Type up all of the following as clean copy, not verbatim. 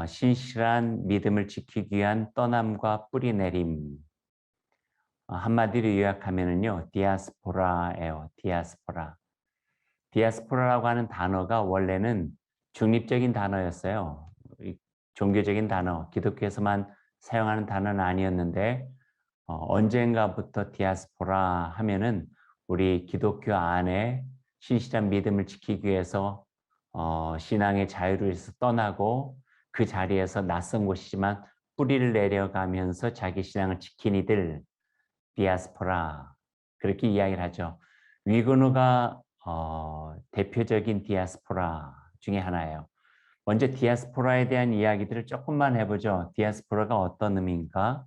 신실한 믿음을 지키기 위한 떠남과 뿌리내림. 한마디로 요약하면은요, 디아스포라예요. 디아스포라. 디아스포라라고 하는 단어가 원래는 중립적인 단어였어요. 종교적인 단어, 기독교에서만 사용하는 단어는 아니었는데 언젠가부터 디아스포라 하면은 우리 기독교 안에 신실한 믿음을 지키기 위해서 신앙의 자유를 위해서 떠나고 그 자리에서 낯선 곳이지만 뿌리를 내려가면서 자기 신앙을 지킨 이들, 디아스포라, 그렇게 이야기를 하죠. 위그누가 대표적인 디아스포라 중에 하나예요. 먼저 디아스포라에 대한 이야기들을 조금만 해보죠. 디아스포라가 어떤 의미인가?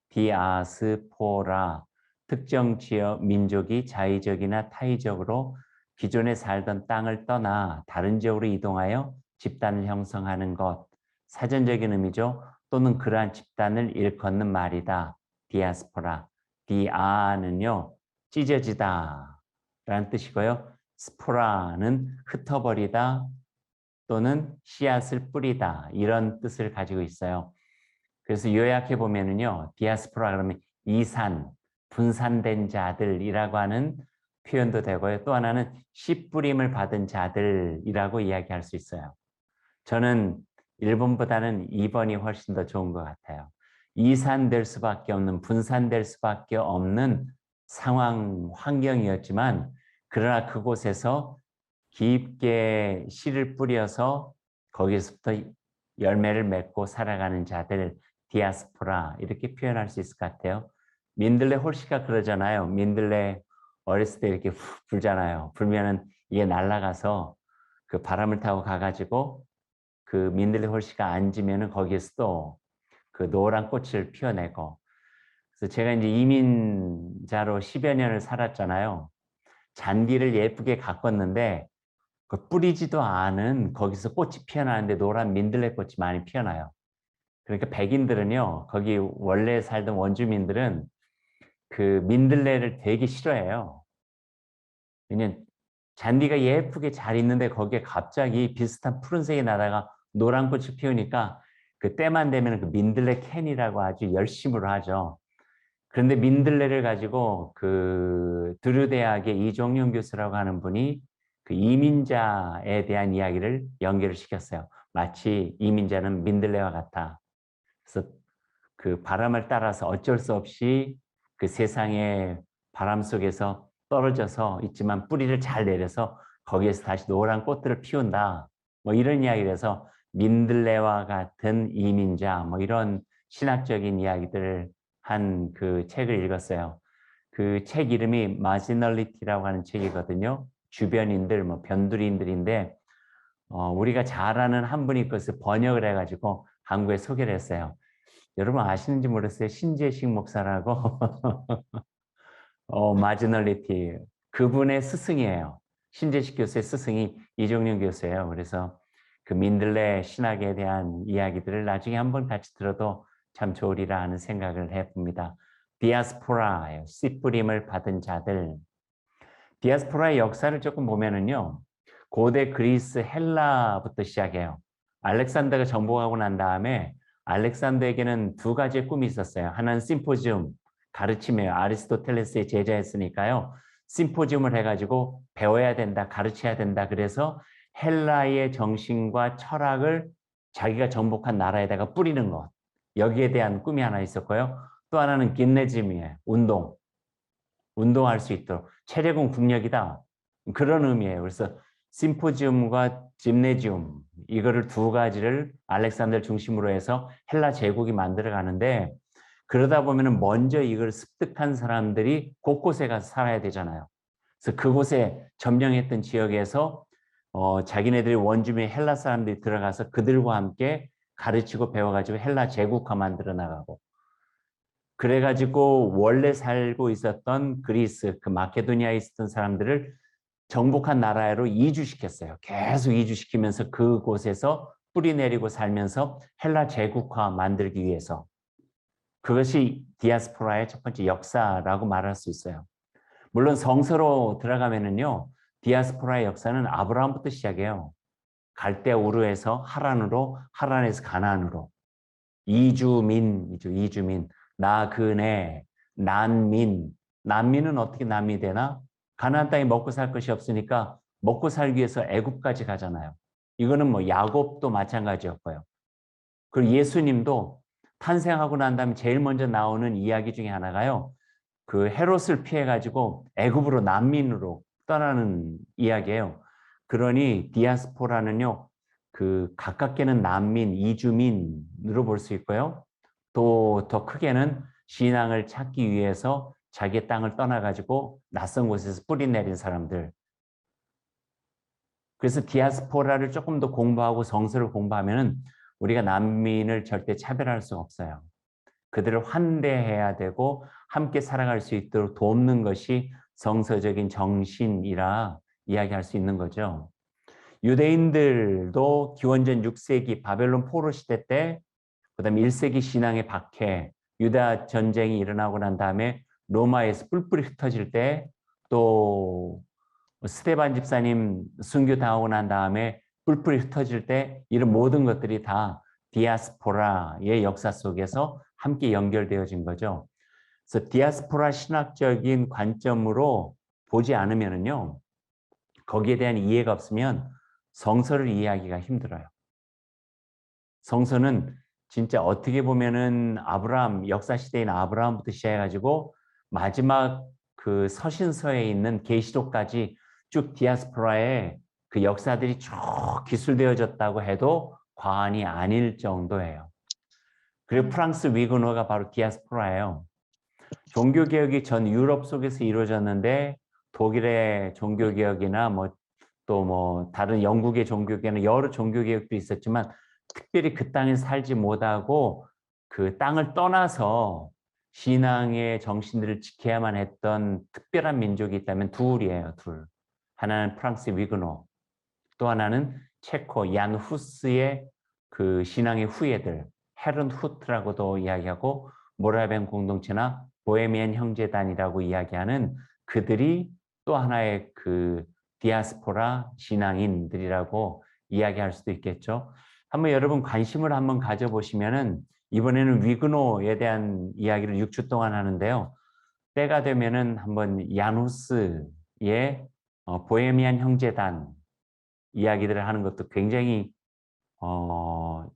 디아스포라, 특정 지역 민족이 자의적이나 타의적으로 기존에 살던 땅을 떠나 다른 지역으로 이동하여 집단을 형성하는 것, 사전적인 의미죠. 또는 그러한 집단을 일컫는 말이다. 디아스포라. 디아는요, 찢어지다 라는 뜻이고요. 스포라는 흩어버리다 또는 씨앗을 뿌리다, 이런 뜻을 가지고 있어요. 그래서 요약해 보면은요, 디아스포라 그러면 이산, 분산된 자들이라고 하는 표현도 되고요. 또 하나는 씨 뿌림을 받은 자들이라고 이야기할 수 있어요. 저는 1번보다는 2번이 훨씬 더 좋은 것 같아요. 이산될 수밖에 없는, 분산될 수밖에 없는 상황, 환경이었지만 그러나 그곳에서 깊게 씨를 뿌려서 거기서부터 열매를 맺고 살아가는 자들, 디아스포라, 이렇게 표현할 수 있을 것 같아요. 민들레 홀씨가 그러잖아요. 민들레 어렸을 때 이렇게 훅 불잖아요. 불면은 이게 날아가서 그 바람을 타고 가가지고 그 민들레 홀씨가 앉으면은 거기에서 또 그 노란 꽃을 피워내고. 그래서 제가 이제 이민자로 10여 년을 살았잖아요. 잔디를 예쁘게 가꿨는데 그 뿌리지도 않은 거기서 꽃이 피어나는데 노란 민들레 꽃이 많이 피어나요. 그러니까 백인들은요, 거기 원래 살던 원주민들은 그 민들레를 되게 싫어해요. 왜냐면 잔디가 예쁘게 잘 있는데 거기에 갑자기 비슷한 푸른색이 나다가 노란 꽃이 피우니까 그 때만 되면 그 민들레 캔이라고 아주 열심으로 하죠. 그런데 민들레를 가지고 그 드류 대학의 이종용 교수라고 하는 분이 그 이민자에 대한 이야기를 연결을 시켰어요. 마치 이민자는 민들레와 같아. 그래서 그 바람을 따라서 어쩔 수 없이 그 세상의 바람 속에서 떨어져서 있지만 뿌리를 잘 내려서 거기에서 다시 노란 꽃들을 피운다. 뭐 이런 이야기를 해서 민들레와 같은 이민자, 뭐 이런 신학적인 이야기들을 한 그 책을 읽었어요. 그 책 이름이 마지널리티라고 하는 책이거든요. 주변인들, 뭐 변두리인들인데 우리가 잘 아는 한 분이 그것을 번역을 해가지고 한국에 소개를 했어요. 여러분 아시는지 모르겠어요. 신재식 목사라고 마지널리티, 그분의 스승이에요. 신재식 교수의 스승이 이종용 교수예요. 그래서 그 민들레 신학에 대한 이야기들을 나중에 한번 같이 들어도 참 좋으리라 하는 생각을 해봅니다. 디아스포라예요. 씨 뿌림을 받은 자들. 디아스포라의 역사를 조금 보면은요, 고대 그리스 헬라부터 시작해요. 알렉산더가 정복하고 난 다음에 알렉산더에게는 두 가지의 꿈이 있었어요. 하나는 심포지움, 가르침이에요. 아리스토텔레스의 제자였으니까요. 심포지움을 해가지고 배워야 된다, 가르쳐야 된다. 그래서 헬라의 정신과 철학을 자기가 정복한 나라에다가 뿌리는 것. 여기에 대한 꿈이 하나 있었고요. 또 하나는 김네즘이에요. 운동할 수 있도록. 체력은 국력이다. 그런 의미예요. 그래서 심포지움과 짐네지움, 이거를 두 가지를 알렉산더를 중심으로 해서 헬라 제국이 만들어 가는데, 그러다 보면은 먼저 이걸 습득한 사람들이 곳곳에 가서 살아야 되잖아요. 그래서 그곳에 점령했던 지역에서 자기네들이 원주민 헬라 사람들이 들어가서 그들과 함께 가르치고 배워가지고 헬라 제국화 만들어 나가고, 그래가지고 원래 살고 있었던 그리스, 그 마케도니아에 있었던 사람들을 정복한 나라로 이주시켰어요. 계속 이주시키면서 그곳에서 뿌리 내리고 살면서 헬라 제국화 만들기 위해서. 그것이 디아스포라의 첫 번째 역사라고 말할 수 있어요. 물론 성서로 들어가면은요, 디아스포라의 역사는 아브라함부터 시작해요. 갈대아 우르에서 하란으로, 하란에서 가나안으로. 이주민이죠. 이주민. 나그네, 난민. 난민은 어떻게 난민이 되나? 가나안 땅에 먹고 살 것이 없으니까 먹고 살기 위해서 애굽까지 가잖아요. 이거는 뭐 야곱도 마찬가지였고요. 그리고 예수님도 탄생하고 난 다음에 제일 먼저 나오는 이야기 중에 하나가요. 그 헤롯을 피해 가지고 애굽으로 난민으로 떠나는 이야기예요. 그러니 디아스포라는요. 그 가깝게는 난민, 이주민으로 볼 수 있고요. 또 더 크게는 신앙을 찾기 위해서 자기의 땅을 떠나 가지고 낯선 곳에서 뿌리 내린 사람들. 그래서 디아스포라를 조금 더 공부하고 성서를 공부하면은 우리가 난민을 절대 차별할 수 없어요. 그들을 환대해야 되고 함께 살아갈 수 있도록 돕는 것이 성서적인 정신이라 이야기할 수 있는 거죠. 유대인들도 기원전 6세기 바벨론 포로 시대 때, 그다음에 1세기 신앙의 박해, 유다 전쟁이 일어나고 난 다음에 로마에서 뿔뿔이 흩어질 때, 또 스데반 집사님 순교 당하고 난 다음에 뿔뿔이 흩어질 때, 이런 모든 것들이 다 디아스포라의 역사 속에서 함께 연결되어진 거죠. 그래서 디아스포라 신학적인 관점으로 보지 않으면요, 거기에 대한 이해가 없으면 성서를 이해하기가 힘들어요. 성서는 진짜 어떻게 보면은 아브라함, 역사 시대인 아브라함부터 시작해가지고 마지막 그 서신서에 있는 계시록까지 쭉 디아스포라의 그 역사들이 쭉 기술되어졌다고 해도 과언이 아닐 정도예요. 그리고 프랑스 위그노가 바로 디아스포라예요. 종교개혁이 전 유럽 속에서 이루어졌는데 독일의 종교개혁이나 또 다른 영국의 종교개혁이나 여러 종교개혁도 있었지만 특별히 그 땅에 살지 못하고 그 땅을 떠나서 신앙의 정신들을 지켜야만 했던 특별한 민족이 있다면 둘이에요. 둘. 하나는 프랑스 위그노, 또 하나는 체코 얀 후스의 그 신앙의 후예들, 헤른 후트라고도 이야기하고 모라벤 공동체나 보헤미안 형제단이라고 이야기하는 그들이 또 하나의 그 디아스포라 신앙인들이라고 이야기할 수도 있겠죠. 한번 여러분 관심을 한번 가져보시면은 이번에는 위그노에 대한 이야기를 6주 동안 하는데요. 때가 되면은 한번 야누스의 보헤미안 형제단 이야기들을 하는 것도 굉장히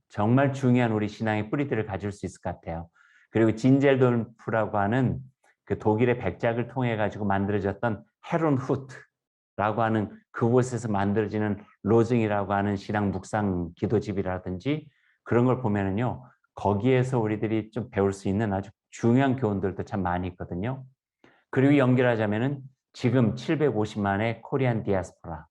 정말 중요한 우리 신앙의 뿌리들을 가질 수 있을 것 같아요. 그리고 진젤돌프라고 하는 그 독일의 백작을 통해 가지고 만들어졌던 헤론 후트라고 하는 그곳에서 만들어지는 로징이라고 하는 신앙 묵상 기도집이라든지 그런 걸 보면은요. 거기에서 우리들이 좀 배울 수 있는 아주 중요한 교훈들도 참 많이 있거든요. 그리고 연결하자면은 지금 750만의 코리안 디아스포라.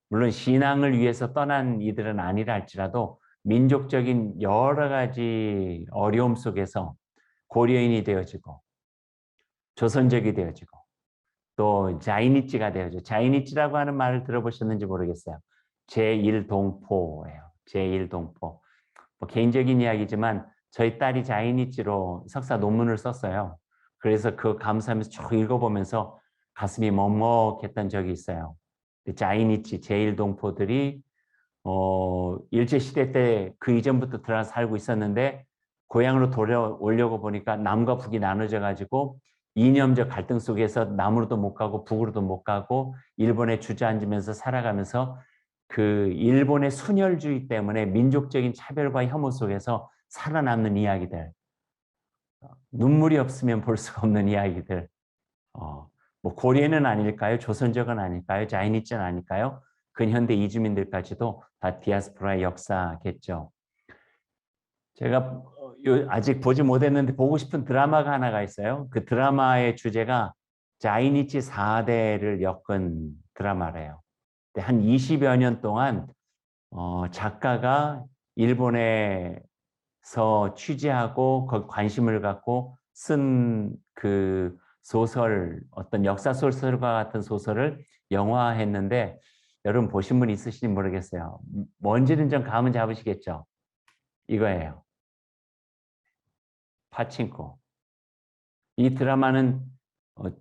물론 신앙을 위해서 떠난 이들은 아니라 할지라도 민족적인 여러 가지 어려움 속에서 고려인이 되어지고 조선족이 되어지고 또 자이니치가 되어지고 자이니치라고 하는 말을 들어보셨는지 모르겠어요. 제1동포예요. 제1동포. 뭐 개인적인 이야기지만 저희 딸이 자이니치로 석사 논문을 썼어요. 그래서 그 감사하면서 쭉 읽어보면서 가슴이 먹먹했던 적이 있어요. 자이니치 제1동포들이 일제시대 때 그 이전부터 들어가서 살고 있었는데 고향으로 돌아오려고 보니까 남과 북이 나눠져 가지고 이념적 갈등 속에서 남으로도 못 가고 북으로도 못 가고 일본에 주저앉으면서 살아가면서 그 일본의 순혈주의 때문에 민족적인 차별과 혐오 속에서 살아남는 이야기들, 눈물이 없으면 볼 수가 없는 이야기들, 뭐 고려는 아닐까요? 조선족은 아닐까요? 자이니츠는 아닐까요? 근현대 이주민들까지도 다 디아스포라의 역사겠죠. 제가 아직 보지 못했는데 보고 싶은 드라마가 하나가 있어요. 그 드라마의 주제가 자이니치 4대를 엮은 드라마래요. 한 20여 년 동안 작가가 일본에서 취재하고 거기 관심을 갖고 쓴 그 소설, 어떤 역사 소설과 같은 소설을 영화화했는데 여러분 보신 분 있으신지 모르겠어요. 뭔지는 좀 감은 잡으시겠죠? 이거예요. 파친코. 이 드라마는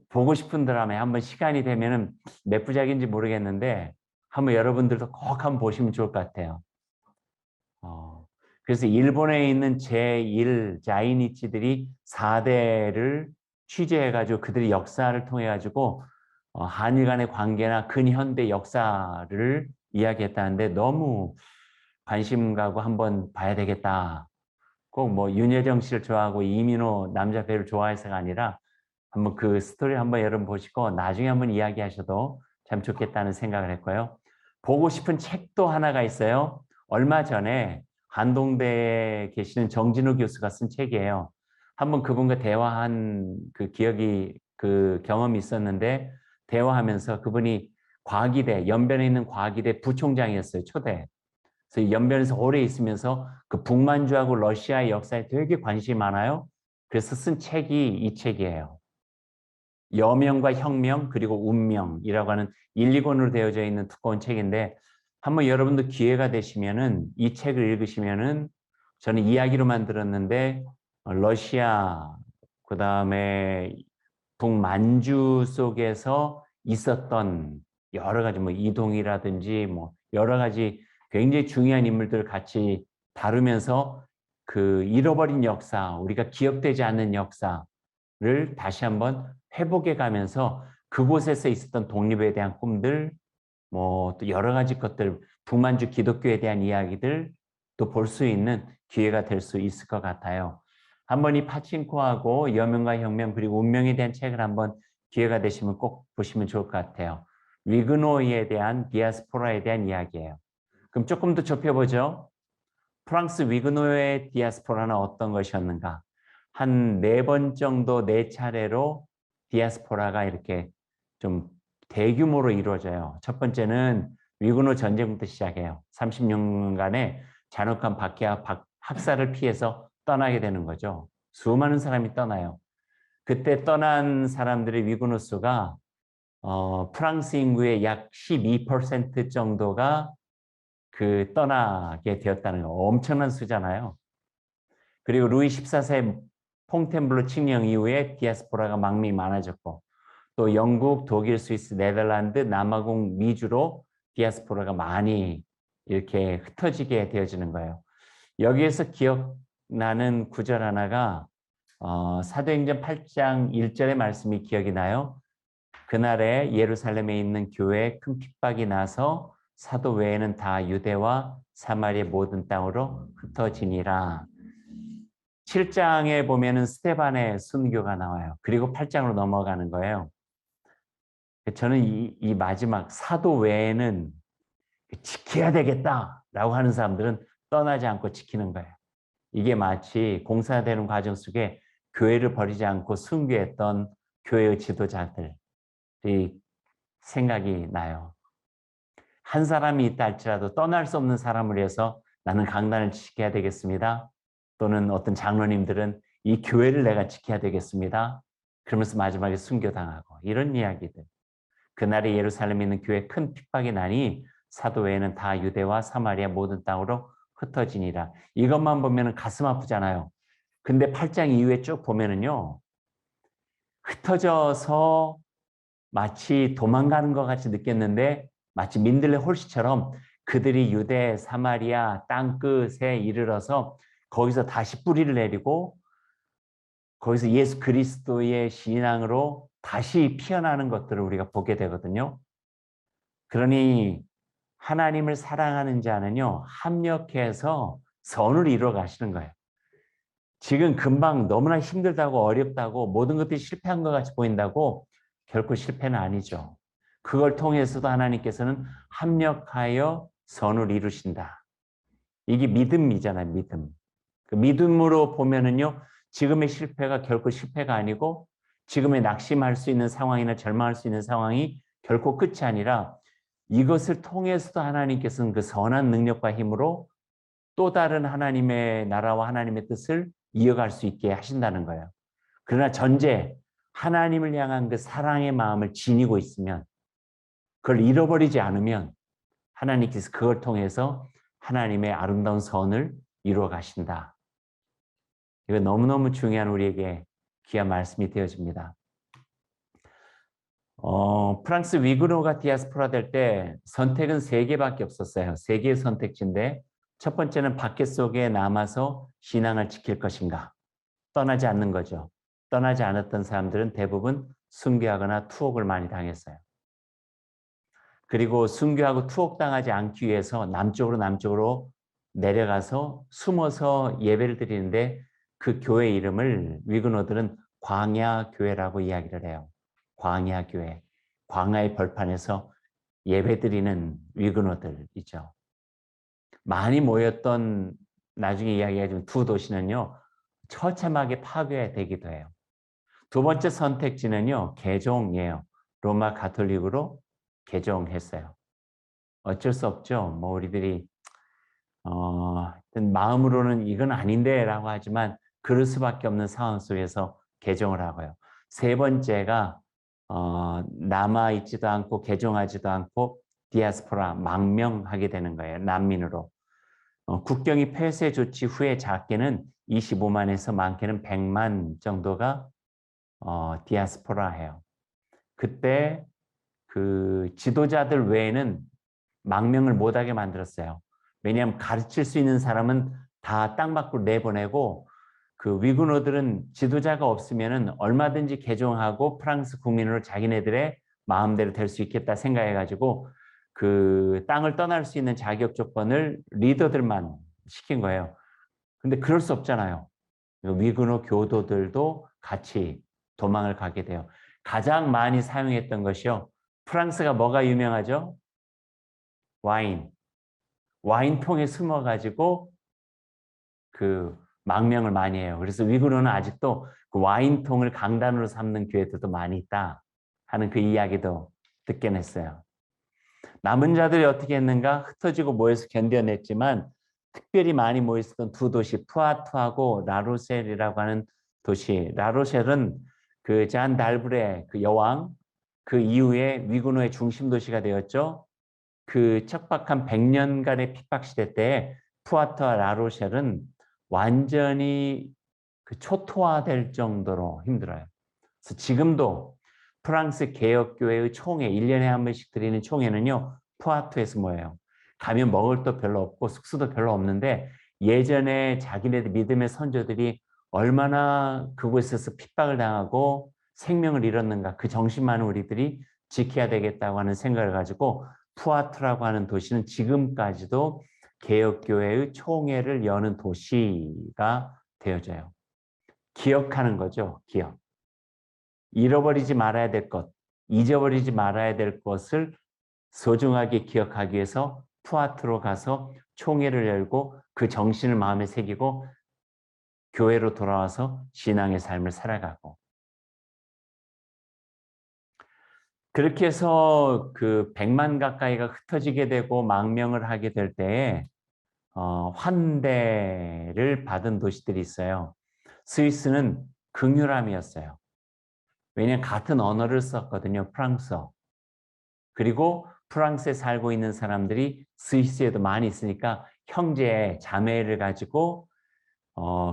보고 싶은 드라마에 한번 시간이 되면은 몇 부작인지 모르겠는데 한번 여러분들도 꼭 한번 보시면 좋을 것 같아요. 그래서 일본에 있는 제1 자이니치들이 4대를 취재해가지고 그들의 역사를 통해가지고 한일 간의 관계나 근현대 역사를 이야기했다는데 너무 관심 가고 한번 봐야 되겠다. 꼭 뭐 윤여정 씨를 좋아하고 이민호 남자 배우를 좋아해서가 아니라 한번 그 스토리 한번 여러분 보시고 나중에 한번 이야기하셔도 참 좋겠다는 생각을 했고요. 보고 싶은 책도 하나가 있어요. 얼마 전에 한동대에 계시는 정진우 교수가 쓴 책이에요. 한번 그분과 대화한 그 경험이 있었는데 대화하면서 그분이 과기대, 연변에 있는 과기대 부총장이었어요. 초대. 그래서 연변에서 오래 있으면서 그 북만주하고 러시아의 역사에 되게 관심이 많아요. 그래서 쓴 책이 이 책이에요. 여명과 혁명 그리고 운명이라고 하는 1, 2권으로 되어져 있는 두꺼운 책인데 한번 여러분도 기회가 되시면은 이 책을 읽으시면은 저는 이야기로만 들었는데 러시아 그다음에 북만주 속에서 있었던 여러 가지 뭐 이동이라든지 뭐 여러 가지 굉장히 중요한 인물들을 같이 다루면서 그 잃어버린 역사, 우리가 기억되지 않는 역사를 다시 한번 회복해 가면서 그곳에서 있었던 독립에 대한 꿈들, 뭐 또 여러 가지 것들, 북만주 기독교에 대한 이야기들 또 볼 수 있는 기회가 될 수 있을 것 같아요. 한번 이 파친코하고 여명과 혁명 그리고 운명에 대한 책을 한번 기회가 되시면 꼭 보시면 좋을 것 같아요. 위그노이에 대한 디아스포라에 대한 이야기예요. 그럼 조금 더 좁혀보죠. 프랑스 위그노의 디아스포라는 어떤 것이었는가? 한 4번 정도 4차례로 디아스포라가 이렇게 좀 대규모로 이루어져요. 첫 번째는 위그노 전쟁부터 시작해요. 36년간의 잔혹한 박해와 학살을 피해서 떠나게 되는 거죠. 수많은 사람이 떠나요. 그때 떠난 사람들의 위그노 수가 프랑스 인구의 약 12% 정도가 그 떠나게 되었다는 거 엄청난 수잖아요. 그리고 루이 14세 퐁텐블로 칙령 이후에 디아스포라가 망명이 많아졌고 또 영국, 독일, 스위스, 네덜란드, 남아공, 미주로 디아스포라가 많이 이렇게 흩어지게 되어지는 거예요. 여기에서 기억나는 구절 하나가 사도행전 8장 1절의 말씀이 기억이 나요. 그날에 예루살렘에 있는 교회에 큰 핍박이 나서 사도 외에는 다 유대와 사마리아 모든 땅으로 흩어지니라. 7장에 보면은 스테반의 순교가 나와요. 그리고 8장으로 넘어가는 거예요. 저는 이 마지막 사도 외에는 지켜야 되겠다라고 하는 사람들은 떠나지 않고 지키는 거예요. 이게 마치 공사되는 과정 속에 교회를 버리지 않고 순교했던 교회의 지도자들이 생각이 나요. 한 사람이 있다 할지라도 떠날 수 없는 사람을 위해서 나는 강단을 지켜야 되겠습니다. 또는 어떤 장로님들은 이 교회를 내가 지켜야 되겠습니다. 그러면서 마지막에 순교당하고 이런 이야기들. 그날에 예루살렘에 있는 교회에 큰 핍박이 나니 사도 외에는 다 유대와 사마리아 모든 땅으로 흩어지니라. 이것만 보면 가슴 아프잖아요. 근데 8장 이후에 쭉 보면은요. 흩어져서 마치 도망가는 것 같이 느꼈는데 마치 민들레 홀씨처럼 그들이 유대, 사마리아 땅끝에 이르러서 거기서 다시 뿌리를 내리고 거기서 예수 그리스도의 신앙으로 다시 피어나는 것들을 우리가 보게 되거든요. 그러니 하나님을 사랑하는 자는요, 합력해서 선을 이루어 가시는 거예요. 지금 금방 너무나 힘들다고 어렵다고 모든 것들이 실패한 것 같이 보인다고 결코 실패는 아니죠. 그걸 통해서도 하나님께서는 합력하여 선을 이루신다. 이게 믿음이잖아요, 믿음. 그 믿음으로 보면은요, 지금의 실패가 결코 실패가 아니고 지금의 낙심할 수 있는 상황이나 절망할 수 있는 상황이 결코 끝이 아니라 이것을 통해서도 하나님께서는 그 선한 능력과 힘으로 또 다른 하나님의 나라와 하나님의 뜻을 이어갈 수 있게 하신다는 거예요. 그러나 전제 하나님을 향한 그 사랑의 마음을 지니고 있으면 그걸 잃어버리지 않으면 하나님께서 그걸 통해서 하나님의 아름다운 선을 이루어 가신다. 이거 너무너무 중요한 우리에게 귀한 말씀이 되어집니다. 프랑스 위그노가 디아스포라 될 때 선택은 세 개밖에 없었어요. 세 개의 선택지인데 첫 번째는 밖에 속에 남아서 신앙을 지킬 것인가. 떠나지 않는 거죠. 떠나지 않았던 사람들은 대부분 순교하거나 투옥을 많이 당했어요. 그리고 순교하고 투옥당하지 않기 위해서 남쪽으로 내려가서 숨어서 예배를 드리는데 그 교회 이름을 위그노들은 광야교회라고 이야기를 해요. 광야교회. 광야의 벌판에서 예배드리는 위그노들이죠. 많이 모였던 나중에 이야기하지만 두 도시는요. 처참하게 파괴되기도 해요. 두 번째 선택지는요. 개종이에요. 로마 가톨릭으로 개종했어요. 어쩔 수 없죠. 뭐 우리들이 마음으로는 이건 아닌데 라고 하지만 그럴 수밖에 없는 상황 속에서 개종을 하고요. 세 번째가 남아있지도 않고 개종하지도 않고 디아스포라 망명하게 되는 거예요. 난민으로. 국경이 폐쇄 조치 후에 작게는 25만에서 많게는 100만 정도가 디아스포라예요. 그때 그 지도자들 외에는 망명을 못하게 만들었어요. 왜냐하면 가르칠 수 있는 사람은 다 땅 밖으로 내보내고 그 위구노들은 지도자가 없으면은 얼마든지 개종하고 프랑스 국민으로 자기네들의 마음대로 될 수 있겠다 생각해가지고 그 땅을 떠날 수 있는 자격 조건을 리더들만 시킨 거예요. 근데 그럴 수 없잖아요. 위구노 교도들도 같이 도망을 가게 돼요. 가장 많이 사용했던 것이요. 프랑스가 뭐가 유명하죠? 와인. 와인통에 숨어가지고 그 망명을 많이 해요. 그래서 위구노는 아직도 그 와인통을 강단으로 삼는 교회들도 많이 있다 하는 그 이야기도 듣긴 했어요. 남은 자들이 어떻게 했는가? 흩어지고 모여서 견뎌냈지만 특별히 많이 모였었던 두 도시 푸아투하고 라로셀이라고 하는 도시. 라로셀은 그 잔 달브레 그 여왕 그 이후에 위구노의 중심 도시가 되었죠. 그 척박한 100년간의 핍박 시대 때 푸아투와 라로셀은 완전히 그 초토화될 정도로 힘들어요. 그래서 지금도 프랑스 개혁교회의 총회, 1년에 한 번씩 드리는 총회는요, 푸아투에서 모여요. 가면 먹을 것도 별로 없고 숙소도 별로 없는데 예전에 자기네들 믿음의 선조들이 얼마나 그곳에서 핍박을 당하고 생명을 잃었는가 그 정신만을 우리들이 지켜야 되겠다고 하는 생각을 가지고 푸아투라고 하는 도시는 지금까지도 개혁교회의 총회를 여는 도시가 되어져요. 기억하는 거죠. 기억. 잃어버리지 말아야 될 것, 잊어버리지 말아야 될 것을 소중하게 기억하기 위해서 푸아트로 가서 총회를 열고 그 정신을 마음에 새기고 교회로 돌아와서 신앙의 삶을 살아가고 그렇게 해서 그 100만 가까이가 흩어지게 되고 망명을 하게 될 때에 환대를 받은 도시들이 있어요. 스위스는 긍휼함이었어요. 왜냐하면 같은 언어를 썼거든요. 프랑스어. 그리고 프랑스에 살고 있는 사람들이 스위스에도 많이 있으니까 형제, 자매를 가지고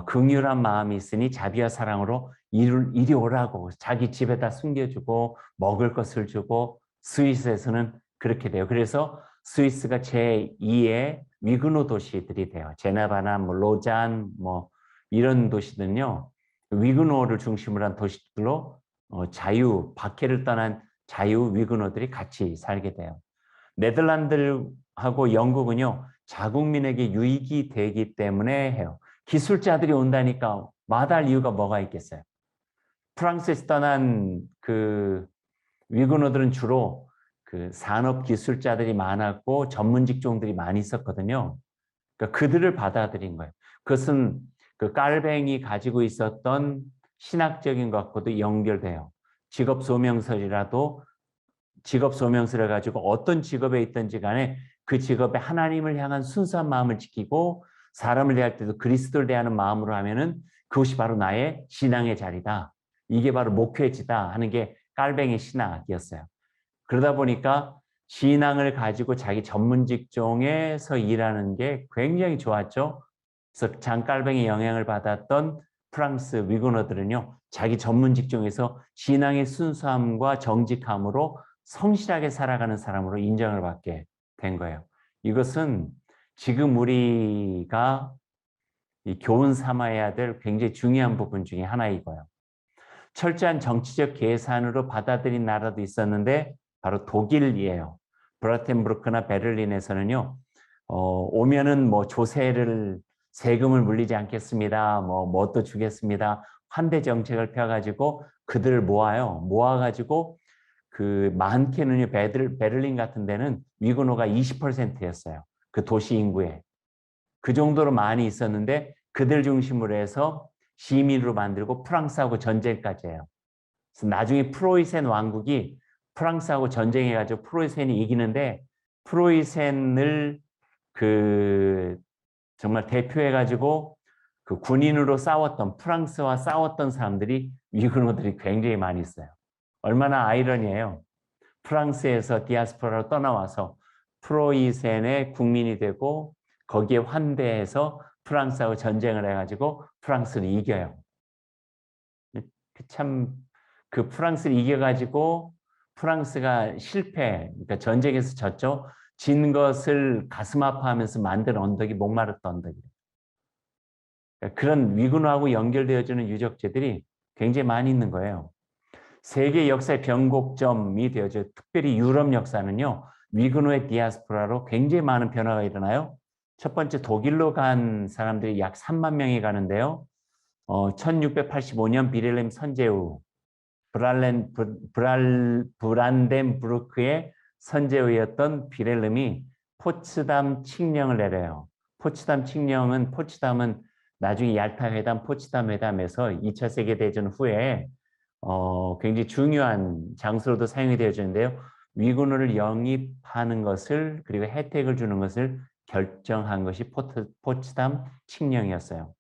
긍휼한 마음이 있으니 자비와 사랑으로 이리 오라고 자기 집에다 숨겨주고 먹을 것을 주고 스위스에서는 그렇게 돼요. 그래서 스위스가 제2의 위그노 도시들이 돼요. 제네바나 뭐 로잔 뭐 이런 도시들은요. 위그노를 중심으로 한 도시들로 박해를 떠난 자유 위그노들이 같이 살게 돼요. 네덜란드하고 영국은요. 자국민에게 유익이 되기 때문에 해요. 기술자들이 온다니까 마다할 이유가 뭐가 있겠어요. 프랑스에서 떠난 그 위그노들은 주로 그 산업 기술자들이 많았고 전문 직종들이 많이 있었거든요. 그러니까 그들을 받아들인 거예요. 그것은 그 깔뱅이 가지고 있었던 신학적인 것과도 연결돼요. 직업 소명서를 가지고 어떤 직업에 있든지 간에 그 직업에 하나님을 향한 순수한 마음을 지키고 사람을 대할 때도 그리스도를 대하는 마음으로 하면은 그것이 바로 나의 신앙의 자리다. 이게 바로 목회지다 하는 게 깔뱅이 신학이었어요. 그러다 보니까 신앙을 가지고 자기 전문 직종에서 일하는 게 굉장히 좋았죠. 그래서 장깔뱅이 영향을 받았던 프랑스 위그노들은요. 자기 전문 직종에서 신앙의 순수함과 정직함으로 성실하게 살아가는 사람으로 인정을 받게 된 거예요. 이것은 지금 우리가 이 교훈 삼아야 될 굉장히 중요한 부분 중에 하나이고요. 철저한 정치적 계산으로 받아들인 나라도 있었는데 바로 독일이에요. 브라텐부르크나 베를린에서는요. 오면은 뭐 조세를 세금을 물리지 않겠습니다. 뭣도 주겠습니다. 환대 정책을 펴가지고 그들을 모아요. 모아가지고 그 많게는요 베를린 같은 데는 위구노가 20%였어요. 그 도시 인구에. 그 정도로 많이 있었는데 그들 중심으로 해서 시민으로 만들고 프랑스하고 전쟁까지 해요. 그래서 나중에 프로이센 왕국이 프랑스하고 전쟁해가지고 프로이센이 이기는데 프로이센을 그 정말 대표해가지고 그 군인으로 싸웠던 프랑스와 싸웠던 사람들이 위그노들이 굉장히 많이 있어요. 얼마나 아이러니해요. 프랑스에서 디아스포라로 떠나와서 프로이센의 국민이 되고 거기에 환대해서 프랑스하고 전쟁을 해가지고 프랑스를 이겨요. 참 그 프랑스를 이겨가지고 프랑스가 실패, 그러니까 전쟁에서 졌죠. 진 것을 가슴 아파하면서 만든 언덕이 목마르던 언덕이에요. 그러니까 그런 위군하고 연결되어지는 유적지들이 굉장히 많이 있는 거예요. 세계 역사의 변곡점이 되어져 특별히 유럽 역사는요. 위근호의 디아스포라로 굉장히 많은 변화가 일어나요. 첫 번째 독일로 간 사람들이 약 3만 명이 가는데요. 1685년 비렐렘 선제후 브란덴부르크의 선제후였던 비렐름이 포츠담 칙령을 내려요. 포츠담은 나중에 얄타 회담, 포츠담 회담에서 2차 세계대전 후에 굉장히 중요한 장소로도 사용이 되어지는데요. 위군을 영입하는 것을 그리고 혜택을 주는 것을 결정한 것이 포츠담 칙령이었어요.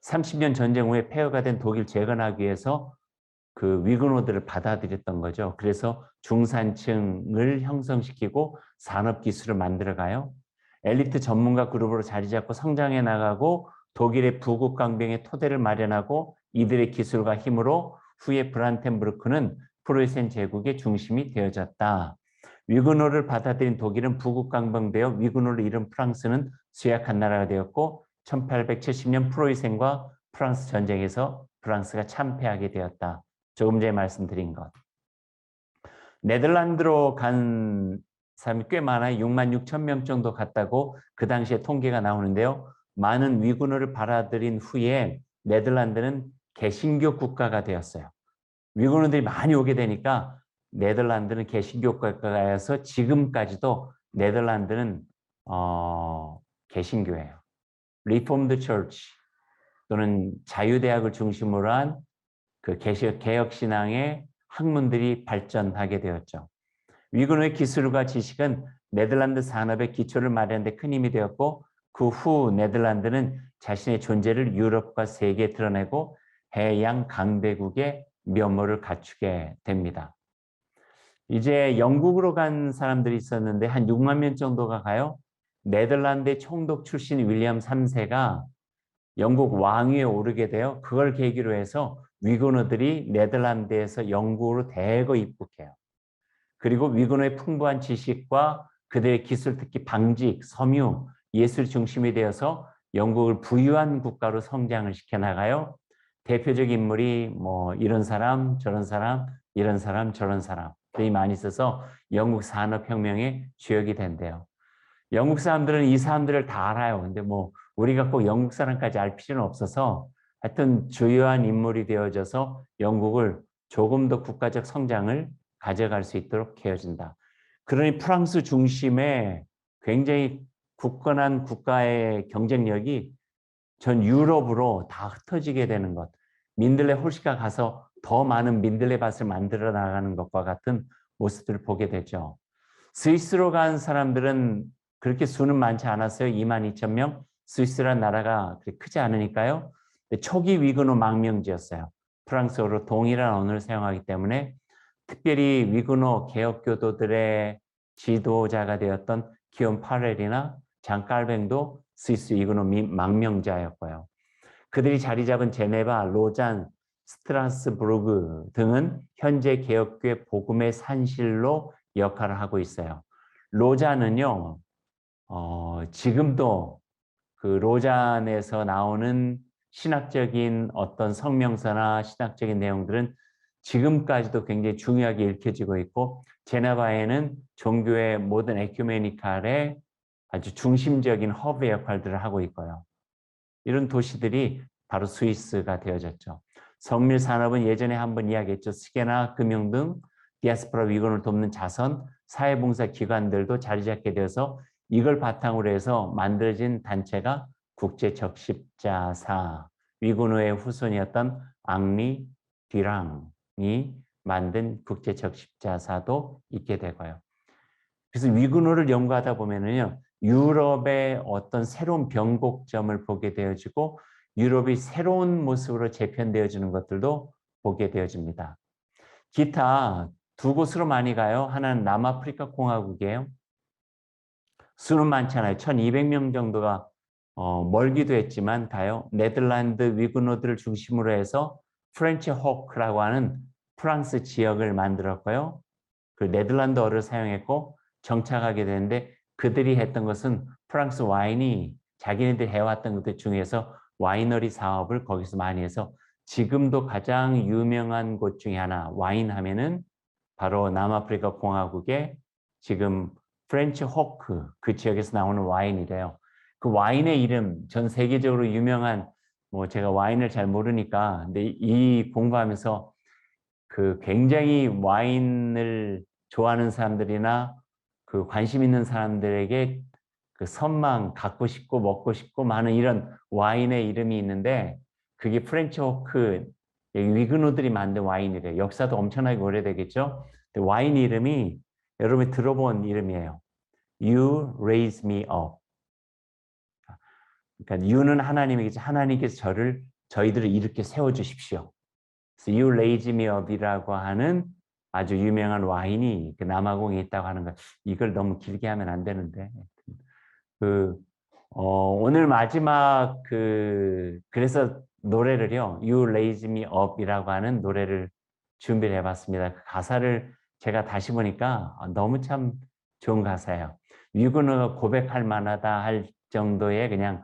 30년 전쟁 후에 폐허가 된 독일 재건하기 위해서 그 위근호들을 받아들였던 거죠. 그래서 중산층을 형성시키고 산업기술을 만들어가요. 엘리트 전문가 그룹으로 자리 잡고 성장해 나가고 독일의 부국강병의 토대를 마련하고 이들의 기술과 힘으로 후에 브란텐부르크는 프로이센 제국의 중심이 되어졌다. 위근호를 받아들인 독일은 부국강병되어 위근호를 잃은 프랑스는 쇠약한 나라가 되었고 1870년 프로이센과 프랑스 전쟁에서 프랑스가 참패하게 되었다. 조금 전에 말씀드린 것. 네덜란드로 간 사람이 꽤 많아요. 6만 6천 명 정도 갔다고 그 당시에 통계가 나오는데요. 많은 위군호를 받아들인 후에 네덜란드는 개신교 국가가 되었어요. 위군호들이 많이 오게 되니까 네덜란드는 개신교 국가여서 지금까지도 네덜란드는 개신교예요. 리폼드 처치 또는 자유대학을 중심으로 한 그 개혁신앙의 학문들이 발전하게 되었죠. 위근호의 기술과 지식은 네덜란드 산업의 기초를 마련하는 데 큰 힘이 되었고 그 후 네덜란드는 자신의 존재를 유럽과 세계에 드러내고 해양 강대국의 면모를 갖추게 됩니다. 이제 영국으로 간 사람들이 있었는데 한 6만 명 정도가 가요. 네덜란드의 총독 출신 윌리엄 3세가 영국 왕위에 오르게 돼요. 그걸 계기로 해서 위근호들이 네덜란드에서 영국으로 대거 입국해요. 그리고 위근호의 풍부한 지식과 그들의 기술, 특히 방직, 섬유, 예술 중심이 되어서 영국을 부유한 국가로 성장을 시켜나가요. 대표적 인물이 뭐 이런 사람, 저런 사람, 이런 사람, 저런 사람들이 많이 있어서 영국 산업혁명의 주역이 된대요. 영국 사람들은 이 사람들을 다 알아요. 근데 뭐 우리가 꼭 영국 사람까지 알 필요는 없어서 하여튼 주요한 인물이 되어져서 영국을 조금 더 국가적 성장을 가져갈 수 있도록 헤어진다. 그러니 프랑스 중심의 굉장히 굳건한 국가의 경쟁력이 전 유럽으로 다 흩어지게 되는 것. 민들레 홀시가 가서 더 많은 민들레 밭을 만들어 나가는 것과 같은 모습들을 보게 되죠. 스위스로 간 사람들은 그렇게 수는 많지 않았어요. 2만 2천 명. 스위스란 나라가 그렇게 크지 않으니까요. 초기 위근호 망명지였어요. 프랑스어로 동일한 언어를 사용하기 때문에 특별히 위근호 개혁교도들의 지도자가 되었던 기욤 파렐이나 장 깔뱅도 스위스 위근호 망명자였고요. 그들이 자리 잡은 제네바, 로잔, 스트라스부르크 등은 현재 개혁교회 복음의 산실로 역할을 하고 있어요. 로잔은요, 지금도 그 로잔에서 나오는 신학적인 어떤 성명서나 신학적인 내용들은 지금까지도 굉장히 중요하게 읽혀지고 있고, 제네바에는 종교의 모든 에큐메니칼의 아주 중심적인 허브의 역할들을 하고 있고요. 이런 도시들이 바로 스위스가 되어졌죠. 성밀 산업은 예전에 한번 이야기했죠. 스게나 금융 등 디아스포라 위건을 돕는 자선, 사회봉사 기관들도 자리 잡게 되어서 이걸 바탕으로 해서 만들어진 단체가 국제적십자사, 위건호의 후손이었던 앙리 듀랑이 만든 국제적십자사도 있게 되고요. 그래서 위근호를 연구하다 보면은요, 유럽의 어떤 새로운 변곡점을 보게 되어지고 유럽이 새로운 모습으로 재편되어지는 것들도 보게 되어집니다. 기타 두 곳으로 많이 가요. 하나는 남아프리카 공화국이에요. 수는 많잖아요. 1200명 정도가 멀기도 했지만 가요. 네덜란드 위그노들을 중심으로 해서 프렌치 호크라고 하는 프랑스 지역을 만들었고요. 그 네덜란드어를 사용했고 정착하게 되는데 그들이 했던 것은 프랑스 와인이 자기네들이 해왔던 것들 중에서 와이너리 사업을 거기서 많이 해서 지금도 가장 유명한 곳 중에 하나 와인 하면은 바로 남아프리카 공화국의 지금 프렌치 호크 그 지역에서 나오는 와인이래요. 그 와인의 이름 전 세계적으로 유명한 뭐 제가 와인을 잘 모르니까 근데 이 공부하면서 그 굉장히 와인을 좋아하는 사람들이나 그 관심 있는 사람들에게 그 선망 갖고 싶고 먹고 싶고 많은 이런 와인의 이름이 있는데 그게 프렌치 호크 위그노들이 만든 와인이래요. 역사도 엄청나게 오래되겠죠. 근데 와인 이름이 여러분이 들어본 이름이에요. You raise me up. 그러니까 you는 하나님이겠죠. 하나님께서 저희들을 이렇게 세워주십시오. 그래서 You raise me up이라고 하는 아주 유명한 와인이 그 남아공에 있다고 하는 것. 이걸 너무 길게 하면 안 되는데. 오늘 마지막 그래서 노래를요, You Raise Me Up이라고 하는 노래를 준비를 해봤습니다. 그 가사를 제가 다시 보니까 너무 참 좋은 가사예요. 위그노가 고백할 만하다 할 정도의 그냥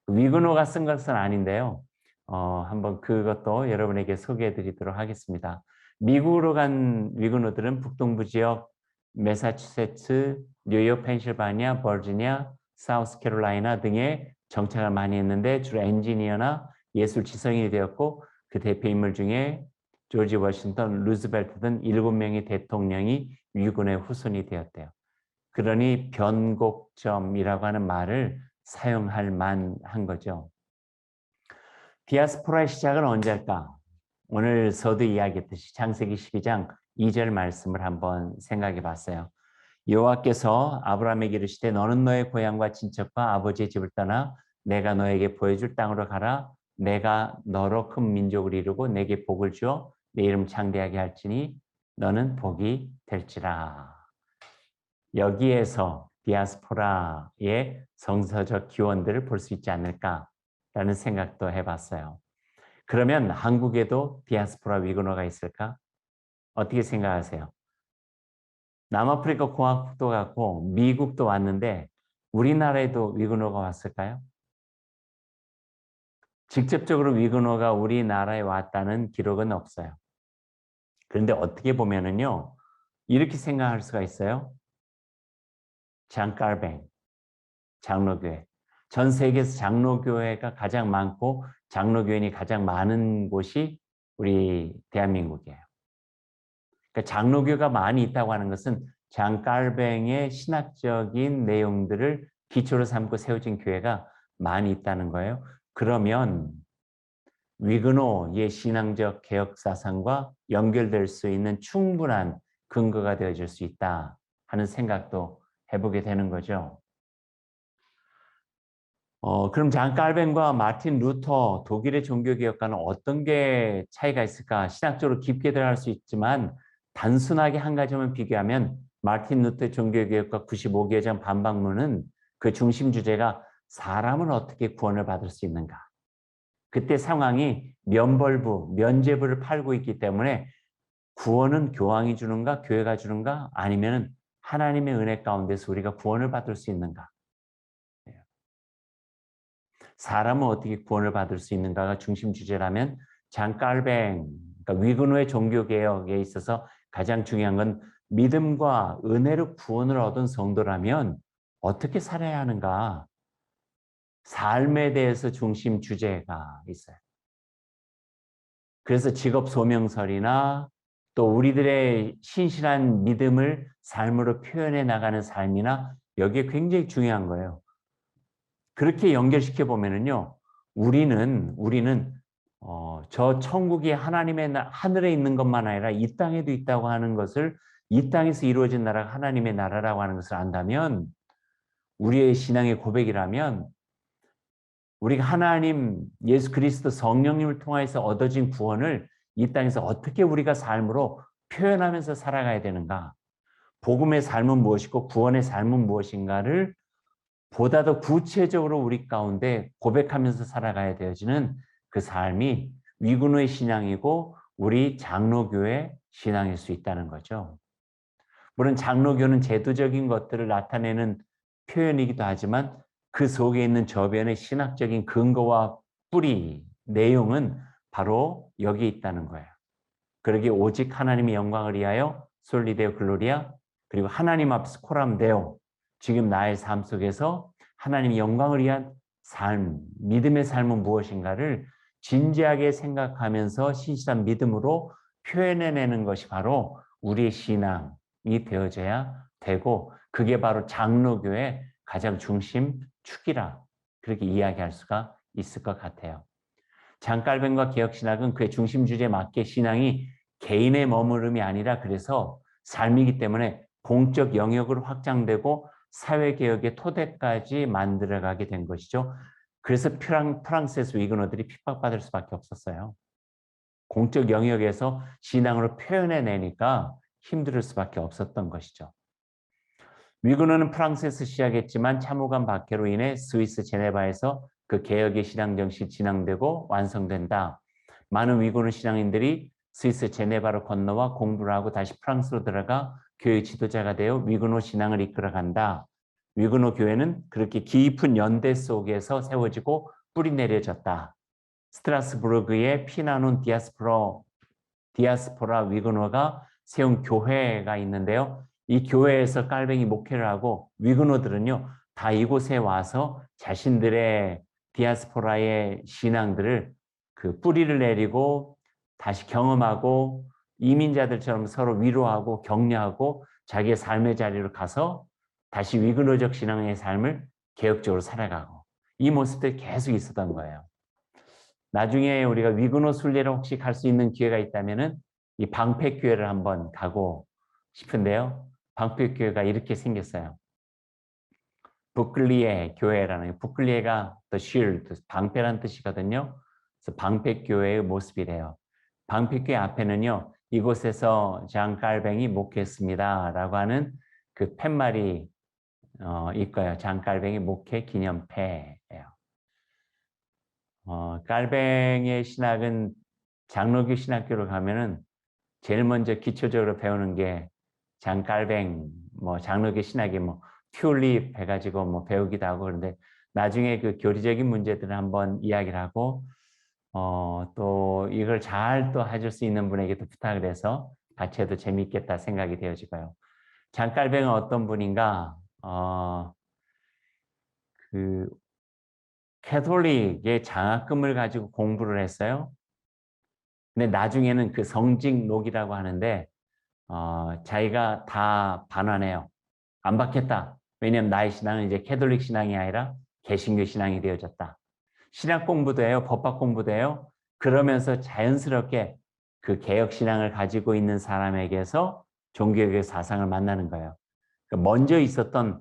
위그노가 쓴 것은 아닌데요. 한번 그것도 여러분에게 소개해 드리도록 하겠습니다. 미국으로 간 위그노들은 북동부 지역 매사추세츠, 뉴욕, 펜실바니아, 버지니아, 사우스캐롤라이나 등에 정착을 많이 했는데 주로 엔지니어나 예술 지성인이 되었고 그 대표 인물 중에 조지 워싱턴, 루즈벨트 등 7명의 대통령이 위군의 후손이 되었대요. 그러니 변곡점이라고 하는 말을 사용할 만한 거죠. 디아스포라의 시작은 언제 할까? 오늘 서두 이야기했듯이 창세기 12장 2절 말씀을 한번 생각해 봤어요. 여호와께서 아브라함에게 이르시되 너는 너의 고향과 친척과 아버지의 집을 떠나 내가 너에게 보여줄 땅으로 가라. 내가 너로 큰 민족을 이루고 내게 복을 주어 내 이름 창대하게 할지니 너는 복이 될지라. 여기에서 디아스포라의 성서적 기원들을 볼 수 있지 않을까라는 생각도 해봤어요. 그러면 한국에도 디아스포라 위그노가 있을까? 어떻게 생각하세요? 남아프리카 공화국도 갔고 미국도 왔는데 우리나라에도 위그노가 왔을까요? 직접적으로 위그노가 우리나라에 왔다는 기록은 없어요. 그런데 어떻게 보면은요, 이렇게 생각할 수가 있어요. 장깔뱅, 장로교회. 전 세계에서 장로교회가 가장 많고 장로교인이 가장 많은 곳이 우리 대한민국이에요. 그러니까 장로교가 많이 있다고 하는 것은 장깔뱅의 신학적인 내용들을 기초로 삼고 세워진 교회가 많이 있다는 거예요. 그러면 위그노의 신앙적 개혁 사상과 연결될 수 있는 충분한 근거가 되어줄 수 있다 하는 생각도 해보게 되는 거죠. 그럼 장 깔벤과 마틴 루터 독일의 종교개혁가는 어떤 게 차이가 있을까? 신학적으로 깊게 들어갈 수 있지만 단순하게 한 가지만 비교하면 마틴 루터 종교개혁가 95개장 반박문은 그 중심 주제가 사람은 어떻게 구원을 받을 수 있는가? 그때 상황이 면벌부, 면죄부를 팔고 있기 때문에 구원은 교황이 주는가, 교회가 주는가, 아니면 하나님의 은혜 가운데서 우리가 구원을 받을 수 있는가. 사람은 어떻게 구원을 받을 수 있는가가 중심 주제라면 잔 깔뱅, 그러니까 위근호의 종교개혁에 있어서 가장 중요한 건 믿음과 은혜로 구원을 얻은 성도라면 어떻게 살아야 하는가. 삶에 대해서 중심 주제가 있어요. 그래서 직업 소명설이나 또 우리들의 신실한 믿음을 삶으로 표현해 나가는 삶이나 여기에 굉장히 중요한 거예요. 그렇게 연결시켜 보면은요, 우리는 저 천국이 하나님의 하늘에 있는 것만 아니라 이 땅에도 있다고 하는 것을, 이 땅에서 이루어진 나라가 하나님의 나라라고 하는 것을 안다면, 우리의 신앙의 고백이라면 우리가 하나님, 예수 그리스도 성령님을 통해서 얻어진 구원을 이 땅에서 어떻게 우리가 삶으로 표현하면서 살아가야 되는가, 복음의 삶은 무엇이고 구원의 삶은 무엇인가를 보다 더 구체적으로 우리 가운데 고백하면서 살아가야 되어지는 그 삶이 위근호의 신앙이고 우리 장로교의 신앙일 수 있다는 거죠. 물론 장로교는 제도적인 것들을 나타내는 표현이기도 하지만 그 속에 있는 저변의 신학적인 근거와 뿌리, 내용은 바로 여기에 있다는 거예요. 그러기에 오직 하나님의 영광을 위하여 솔리데오 글로리아, 그리고 하나님 앞에서 코람데오, 지금 나의 삶 속에서 하나님의 영광을 위한 삶, 믿음의 삶은 무엇인가를 진지하게 생각하면서 신실한 믿음으로 표현해내는 것이 바로 우리의 신앙이 되어져야 되고, 그게 바로 장로교의 가장 중심 축이라 그렇게 이야기할 수가 있을 것 같아요. 장깔뱅과 개혁신학은 그의 중심 주제에 맞게 신앙이 개인의 머무름이 아니라 그래서 삶이기 때문에 공적 영역으로 확장되고 사회개혁의 토대까지 만들어가게 된 것이죠. 그래서 프랑스에서 위근호들이 핍박받을 수밖에 없었어요. 공적 영역에서 신앙으로 표현해내니까 힘들 수밖에 없었던 것이죠. 위근호는 프랑스에서 시작했지만 참호관 박해로 인해 스위스 제네바에서 그 개혁의 신앙 정신이 진행되고 완성된다. 많은 위근호 신앙인들이 스위스 제네바로 건너와 공부를 하고 다시 프랑스로 들어가 교회 지도자가 되어 위근호 신앙을 이끌어간다. 위근호 교회는 그렇게 깊은 연대 속에서 세워지고 뿌리 내려졌다. 스트라스부르크의 피나눈 디아스포라 위근호가 세운 교회가 있는데요. 이 교회에서 깔뱅이 목회를 하고 위근호들은요, 다 이곳에 와서 자신들의 디아스포라의 신앙들을 그 뿌리를 내리고 다시 경험하고 이민자들처럼 서로 위로하고 격려하고 자기의 삶의 자리로 가서 다시 위근호적 신앙의 삶을 개혁적으로 살아가고, 이 모습들이 계속 있었던 거예요. 나중에 우리가 위근호 순례를 혹시 갈 수 있는 기회가 있다면은 이 방패교회를 한번 가고 싶은데요. 방패교회가 이렇게 생겼어요. 부클리에 교회라는, 부클리에가 the shield, 방패란 뜻이거든요. 그래서 방패교회의 모습이래요. 방패교회 앞에는요, 이곳에서 장깔뱅이 목회했습니다라고 하는 그 팻말이 있고요. 장깔뱅이 목회 기념패예요. 깔뱅의 신학은 장로교 신학교로 가면은 제일 먼저 기초적으로 배우는 게 장깔뱅, 장로교 신학이 튤립 해가지고 배우기도 하고, 그런데 나중에 그 교리적인 문제들을 한번 이야기를 하고, 또 이걸 잘 또 해줄 수 있는 분에게 또 부탁을 해서 같이 해도 재미있겠다 생각이 되어지고요. 장깔뱅은 어떤 분인가, 그 캐톨릭의 장학금을 가지고 공부를 했어요. 근데 나중에는 그 성직록이라고 하는데 자기가 다 반환해요. 안 받겠다. 왜냐하면 나의 신앙은 이제 캐톨릭 신앙이 아니라 개신교 신앙이 되어졌다. 신학 공부도 해요. 법학 공부도 해요. 그러면서 자연스럽게 그 개혁 신앙을 가지고 있는 사람에게서 종교개혁 사상을 만나는 거예요. 그러니까 먼저 있었던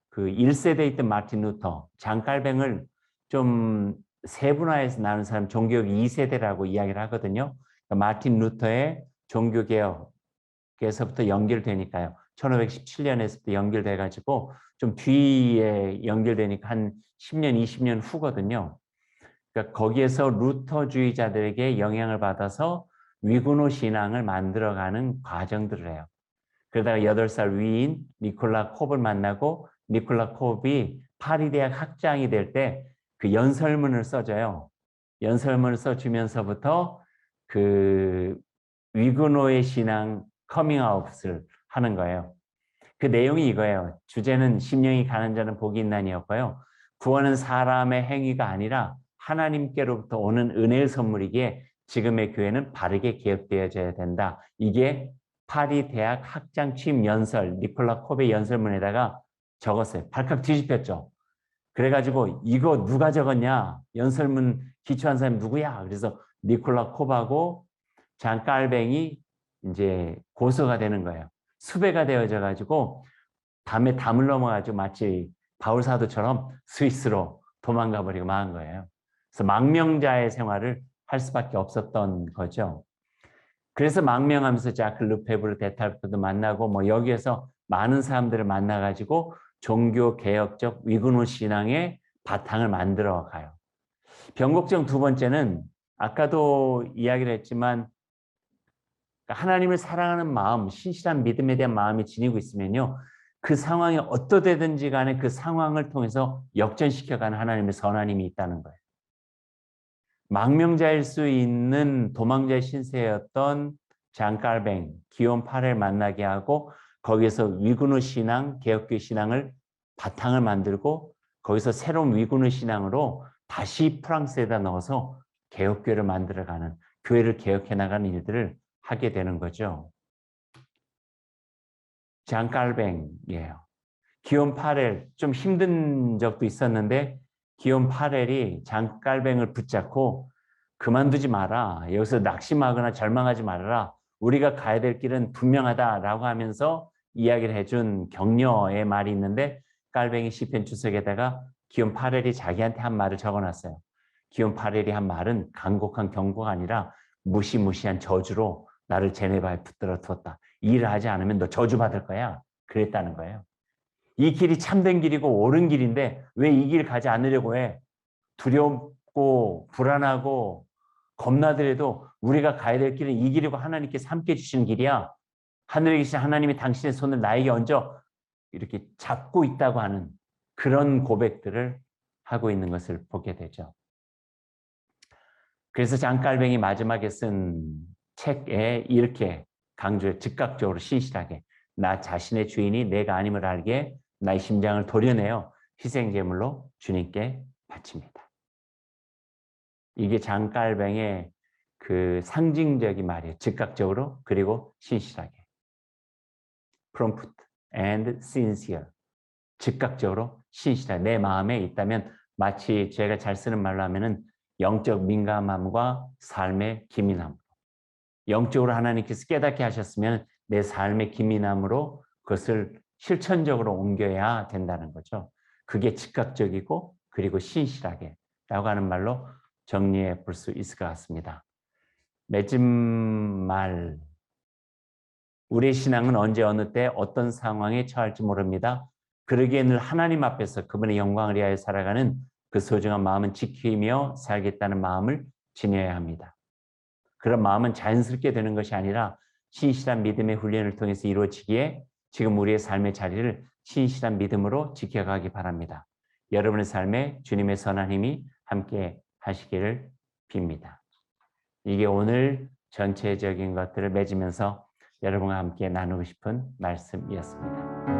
그 1세대에 있던 마틴 루터, 장깔뱅을 좀 세분화해서 나눈 사람 종교개혁 2세대라고 이야기를 하거든요. 그러니까 마틴 루터의 종교개혁에서부터 연결되니까요. 1517년에서부터 연결돼가지고 좀 뒤에 연결되니까 한 10년, 20년 후거든요. 그러니까 거기에서 루터주의자들에게 영향을 받아서 위구노 신앙을 만들어가는 과정들을 해요. 그러다가 8살 위인 니콜라 콥을 만나고 니콜라 콥이 파리 대학 학장이 될 때 그 연설문을 써줘요. 연설문을 써주면서부터 그 위그노의 신앙 커밍아웃을 하는 거예요. 그 내용이 이거예요. 주제는 심령이 가는 자는 복이 있나니였고요. 구원은 사람의 행위가 아니라 하나님께로부터 오는 은혜의 선물이기에 지금의 교회는 바르게 개혁되어져야 된다. 이게 파리 대학 학장 취임 연설, 니콜라 콥의 연설문에다가 적었어요. 발칵 뒤집혔죠. 그래가지고 이거 누가 적었냐? 연설문 기초한 사람이 누구야? 그래서 니콜라 콥하고 장 깔뱅이 이제 고소가 되는 거예요. 수배가 되어져 가지고 밤에 담을 넘어가지고 마치 바울 사도처럼 스위스로 도망가 버리고 망한 거예요. 그래서 망명자의 생활을 할 수밖에 없었던 거죠. 그래서 망명하면서 자크 르페브르 데탈프도 만나고 뭐 여기에서 많은 사람들을 만나 가지고 종교 개혁적 위구노 신앙의 바탕을 만들어 가요. 변곡점 두 번째는 아까도 이야기를 했지만 하나님을 사랑하는 마음, 신실한 믿음에 대한 마음이 지니고 있으면요. 그 상황이 어떠되든지 간에 그 상황을 통해서 역전시켜가는 하나님의 선한 힘이 있다는 거예요. 망명자일 수 있는 도망자의 신세였던 장 깔뱅, 기욤 파레를 만나게 하고 거기에서 위구노 신앙, 개혁교 신앙을 바탕을 만들고 거기서 새로운 위구노 신앙으로 다시 프랑스에다 넣어서 개혁교를 만들어가는, 교회를 개혁해 나가는 일들을 하게 되는 거죠. 장 깔뱅이에요. 기욤 파렐, 좀 힘든 적도 있었는데 기욤 파렐이 장 깔뱅을 붙잡고 그만두지 마라. 여기서 낙심하거나 절망하지 말아라. 우리가 가야 될 길은 분명하다라고 하면서 이야기를 해준 격려의 말이 있는데 깔뱅이 시편 주석에다가 기욤 파렐이 자기한테 한 말을 적어놨어요. 기욤 파렐이 한 말은 간곡한 경고가 아니라 무시무시한 저주로 나를 제네바에 붙들어 두었다. 일을 하지 않으면 너 저주받을 거야. 그랬다는 거예요. 이 길이 참된 길이고 옳은 길인데 왜 이 길 가지 않으려고 해? 두렵고 불안하고 겁나더라도 우리가 가야 될 길은 이 길이고 하나님께서 함께 주시는 길이야. 하늘에 계신 하나님이 당신의 손을 나에게 얹어 이렇게 잡고 있다고 하는 그런 고백들을 하고 있는 것을 보게 되죠. 그래서 장깔뱅이 마지막에 쓴 책에 이렇게 강조해 즉각적으로 신실하게 나 자신의 주인이 내가 아님을 알게 나의 심장을 도려내어 희생제물로 주님께 바칩니다. 이게 장깔뱅의 그 상징적인 말이에요. 즉각적으로 그리고 신실하게. prompt and sincere. 즉각적으로 신실하게 내 마음에 있다면 마치 제가 잘 쓰는 말로 하면은 영적 민감함과 삶의 기민함. 영적으로 하나님께서 깨닫게 하셨으면 내 삶의 기민함으로 그것을 실천적으로 옮겨야 된다는 거죠. 그게 즉각적이고 그리고 신실하게 라고 하는 말로 정리해 볼 수 있을 것 같습니다. 맺은 말. 우리의 신앙은 언제 어느 때 어떤 상황에 처할지 모릅니다. 그러기에 늘 하나님 앞에서 그분의 영광을 위하여 살아가는 그 소중한 마음은 지키며 살겠다는 마음을 지녀야 합니다. 그런 마음은 자연스럽게 되는 것이 아니라 신실한 믿음의 훈련을 통해서 이루어지기에 지금 우리의 삶의 자리를 신실한 믿음으로 지켜가기 바랍니다. 여러분의 삶에 주님의 선한 힘이 함께 하시기를 빕니다. 이게 오늘 전체적인 것들을 맺으면서 여러분과 함께 나누고 싶은 말씀이었습니다.